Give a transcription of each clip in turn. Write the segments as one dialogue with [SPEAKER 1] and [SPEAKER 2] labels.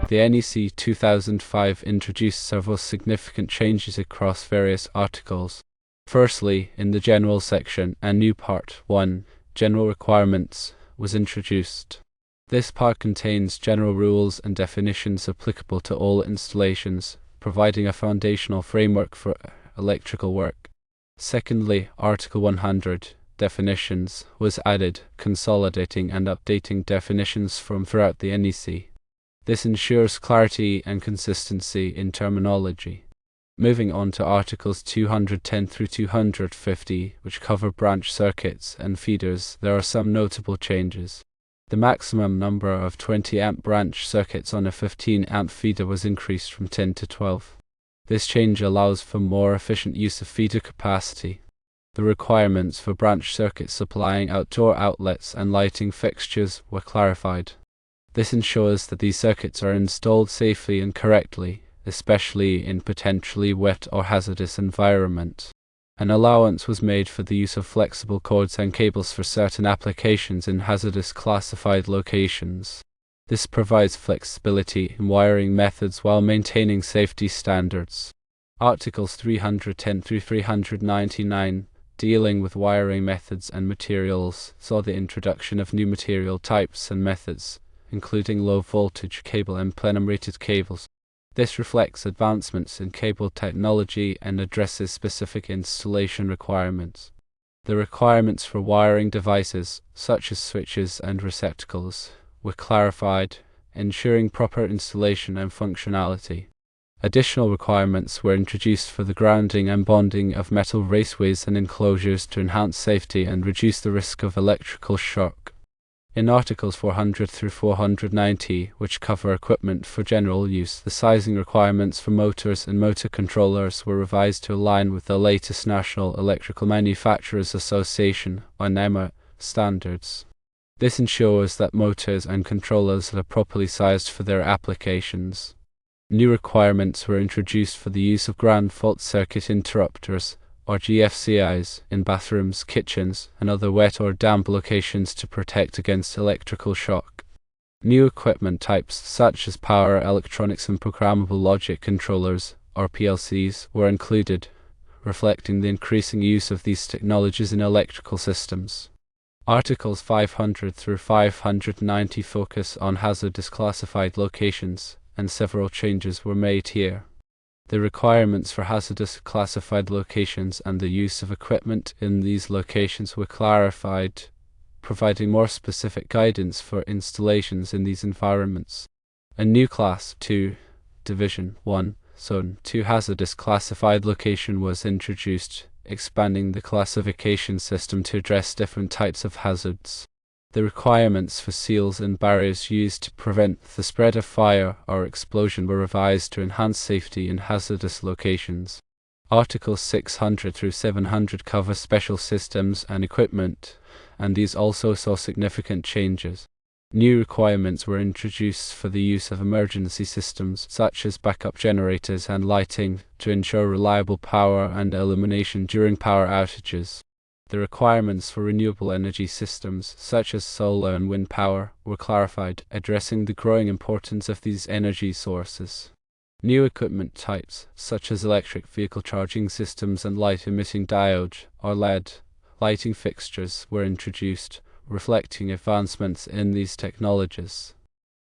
[SPEAKER 1] The NEC 2005 introduced several significant changes across various articles. Firstly, in the General section, a new Part 1, General Requirements, was introduced. This part contains general rules and definitions applicable to all installations, providing a foundational framework for electrical work. Secondly, Article 100, Definitions, was added, consolidating and updating definitions from throughout the NEC. This ensures clarity and consistency in terminology. Moving on to Articles 210 through 250, which cover branch circuits and feeders, there are some notable changes. The maximum number of 20-amp branch circuits on a 15-amp feeder was increased from 10 to 12. This change allows for more efficient use of feeder capacity. The requirements for branch circuits supplying outdoor outlets and lighting fixtures were clarified. This ensures that these circuits are installed safely and correctly, especially in potentially wet or hazardous environments. An allowance was made for the use of flexible cords and cables for certain applications in hazardous classified locations. This provides flexibility in wiring methods while maintaining safety standards. Articles 310 through 399, dealing with wiring methods and materials, saw the introduction of new material types and methods, including low-voltage cable and plenum-rated cables. This reflects advancements in cable technology and addresses specific installation requirements. The requirements for wiring devices, such as switches and receptacles, were clarified, ensuring proper installation and functionality. Additional requirements were introduced for the grounding and bonding of metal raceways and enclosures to enhance safety and reduce the risk of electrical shock. In Articles 400 through 490, which cover equipment for general use, the sizing requirements for motors and motor controllers were revised to align with the latest National Electrical Manufacturers Association, or NEMA, standards. This ensures that motors and controllers are properly sized for their applications. New requirements were introduced for the use of ground fault circuit interrupters, or GFCIs, in bathrooms, kitchens, and other wet or damp locations to protect against electrical shock. New equipment types such as power electronics and programmable logic controllers, or PLCs, were included, reflecting the increasing use of these technologies in electrical systems. Articles 500 through 590 focus on hazardous classified locations, and several changes were made here. The requirements for hazardous classified locations and the use of equipment in these locations were clarified, providing more specific guidance for installations in these environments. A new Class 2, Division 1, Zone 2 hazardous classified location was introduced, expanding the classification system to address different types of hazards. The requirements for seals and barriers used to prevent the spread of fire or explosion were revised to enhance safety in hazardous locations. Articles 600 through 700 cover special systems and equipment, and these also saw significant changes. New requirements were introduced for the use of emergency systems such as backup generators and lighting to ensure reliable power and illumination during power outages. The requirements for renewable energy systems, such as solar and wind power, were clarified, addressing the growing importance of these energy sources. New equipment types, such as electric vehicle charging systems and light-emitting diode, or LED, lighting fixtures, were introduced, reflecting advancements in these technologies.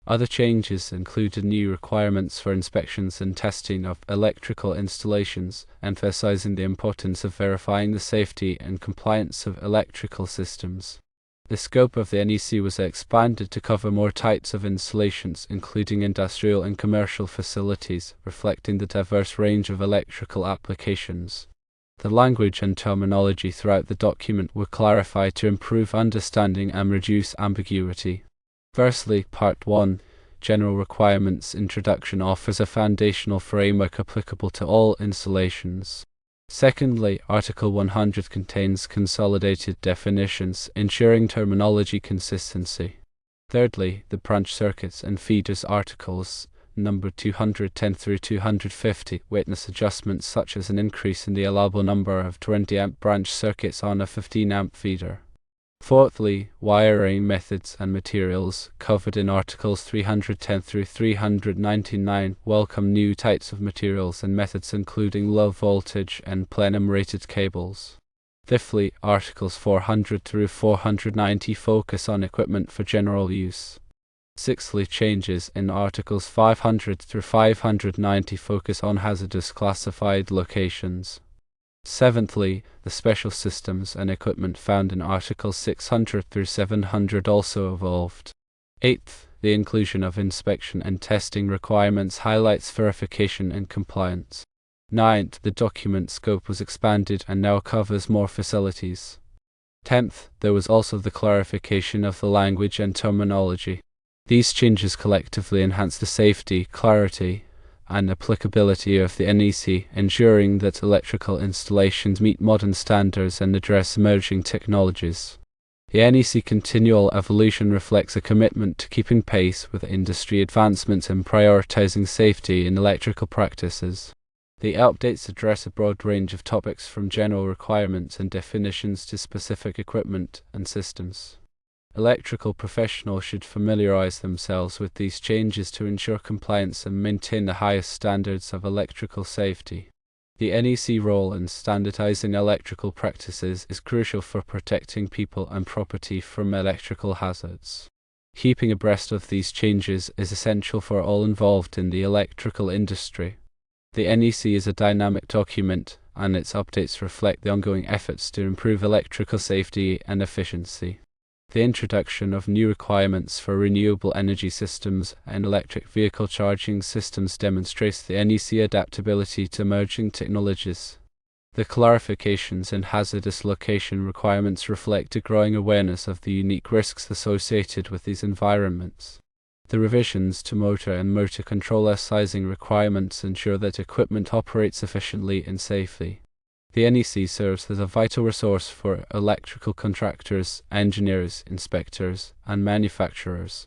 [SPEAKER 1] Other changes included new requirements for inspections and testing of electrical installations, emphasizing the importance of verifying the safety and compliance of electrical systems. The scope of the NEC was expanded to cover more types of installations, including industrial and commercial facilities, reflecting the diverse range of electrical applications. The language and terminology throughout the document were clarified to improve understanding and reduce ambiguity. Firstly, Part 1, General Requirements Introduction offers a foundational framework applicable to all installations. Secondly, Article 100 contains consolidated definitions, ensuring terminology consistency. Thirdly, the branch circuits and feeders articles, number 210 through 250, witness adjustments such as an increase in the allowable number of 20-amp branch circuits on a 15-amp feeder. Fourthly, wiring methods and materials, covered in Articles 310 through 399, welcome new types of materials and methods including low voltage and plenum-rated cables. Fifthly, Articles 400 through 490 focus on equipment for general use. Sixthly, changes in Articles 500 through 590 focus on hazardous classified locations. Seventhly, the special systems and equipment found in Articles 600 through 700 also evolved. Eighth, the inclusion of inspection and testing requirements highlights verification and compliance. Ninth, the document scope was expanded and now covers more facilities. 10th, there was also the clarification of the language and terminology. These changes collectively enhance the safety, clarity, and applicability of the NEC, ensuring that electrical installations meet modern standards and address emerging technologies. The NEC continual evolution reflects a commitment to keeping pace with industry advancements and prioritizing safety in electrical practices. The updates address a broad range of topics from general requirements and definitions to specific equipment and systems. Electrical professionals should familiarize themselves with these changes to ensure compliance and maintain the highest standards of electrical safety. The NEC role in standardizing electrical practices is crucial for protecting people and property from electrical hazards. Keeping abreast of these changes is essential for all involved in the electrical industry. The NEC is a dynamic document, and its updates reflect the ongoing efforts to improve electrical safety and efficiency. The introduction of new requirements for renewable energy systems and electric vehicle charging systems demonstrates the NEC adaptability to emerging technologies. The clarifications in hazardous location requirements reflect a growing awareness of the unique risks associated with these environments. The revisions to motor and motor controller sizing requirements ensure that equipment operates efficiently and safely. The NEC serves as a vital resource for electrical contractors, engineers, inspectors, and manufacturers.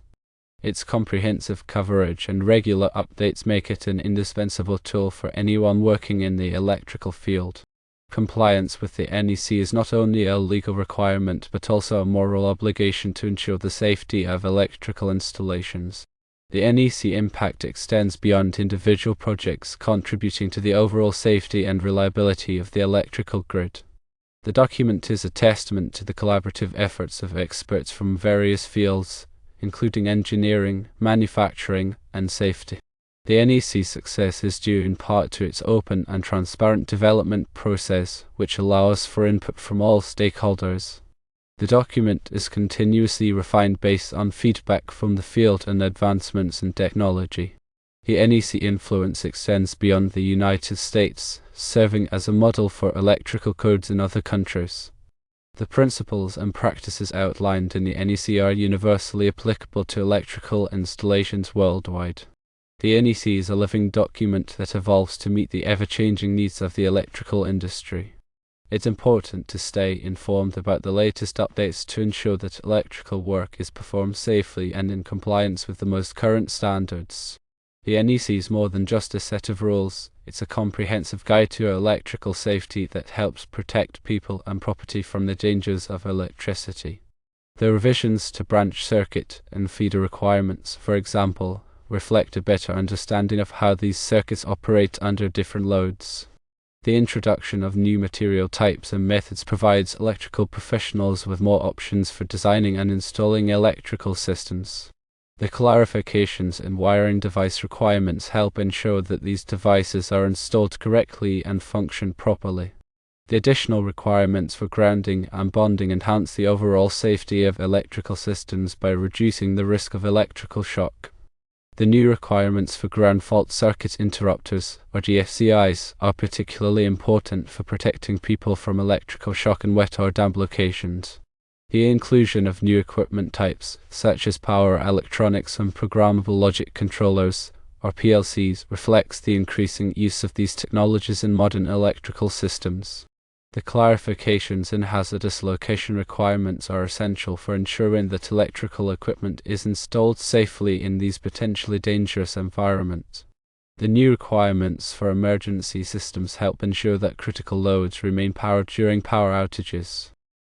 [SPEAKER 1] Its comprehensive coverage and regular updates make it an indispensable tool for anyone working in the electrical field. Compliance with the NEC is not only a legal requirement but also a moral obligation to ensure the safety of electrical installations. The NEC impact extends beyond individual projects, contributing to the overall safety and reliability of the electrical grid. The document is a testament to the collaborative efforts of experts from various fields, including engineering, manufacturing, and safety. The NEC's success is due in part to its open and transparent development process, which allows for input from all stakeholders. The document is continuously refined based on feedback from the field and advancements in technology. The NEC influence extends beyond the United States, serving as a model for electrical codes in other countries. The principles and practices outlined in the NEC are universally applicable to electrical installations worldwide. The NEC is a living document that evolves to meet the ever-changing needs of the electrical industry. It's important to stay informed about the latest updates to ensure that electrical work is performed safely and in compliance with the most current standards. The NEC is more than just a set of rules, it's a comprehensive guide to electrical safety that helps protect people and property from the dangers of electricity. The revisions to branch circuit and feeder requirements, for example, reflect a better understanding of how these circuits operate under different loads. The introduction of new material types and methods provides electrical professionals with more options for designing and installing electrical systems. The clarifications in wiring device requirements help ensure that these devices are installed correctly and function properly. The additional requirements for grounding and bonding enhance the overall safety of electrical systems by reducing the risk of electrical shock. The new requirements for ground fault circuit interrupters, or GFCIs, are particularly important for protecting people from electrical shock in wet or damp locations. The inclusion of new equipment types, such as power electronics and programmable logic controllers, or PLCs, reflects the increasing use of these technologies in modern electrical systems. The clarifications in hazardous location requirements are essential for ensuring that electrical equipment is installed safely in these potentially dangerous environments. The new requirements for emergency systems help ensure that critical loads remain powered during power outages.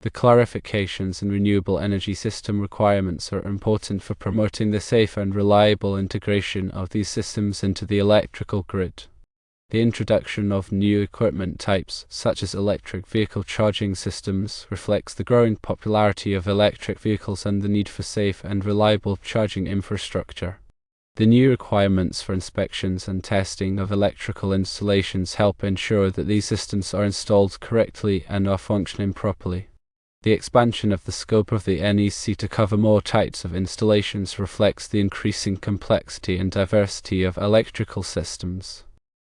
[SPEAKER 1] The clarifications in renewable energy system requirements are important for promoting the safe and reliable integration of these systems into the electrical grid. The introduction of new equipment types, such as electric vehicle charging systems, reflects the growing popularity of electric vehicles and the need for safe and reliable charging infrastructure. The new requirements for inspections and testing of electrical installations help ensure that these systems are installed correctly and are functioning properly. The expansion of the scope of the NEC to cover more types of installations reflects the increasing complexity and diversity of electrical systems.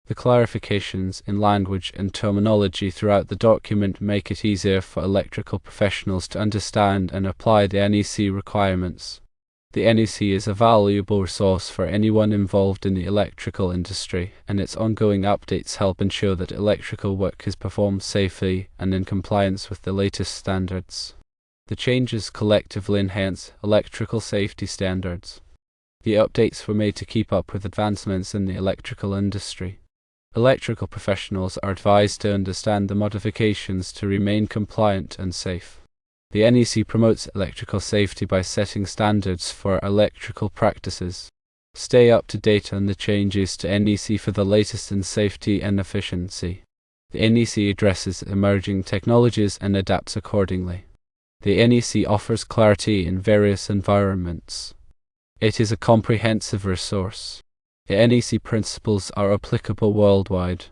[SPEAKER 1] The clarifications in language and terminology throughout the document make it easier for electrical professionals to understand and apply the NEC requirements. The NEC is a valuable resource for anyone involved in the electrical industry, and its ongoing updates help ensure that electrical work is performed safely and in compliance with the latest standards. The changes collectively enhance electrical safety standards. The updates were made to keep up with advancements in the electrical industry. Electrical professionals are advised to understand the modifications to remain compliant and safe. The NEC promotes electrical safety by setting standards for electrical practices. Stay up to date on the changes to NEC for the latest in safety and efficiency. The NEC addresses emerging technologies and adapts accordingly. The NEC offers clarity in various environments. It is a comprehensive resource. The NEC principles are applicable worldwide.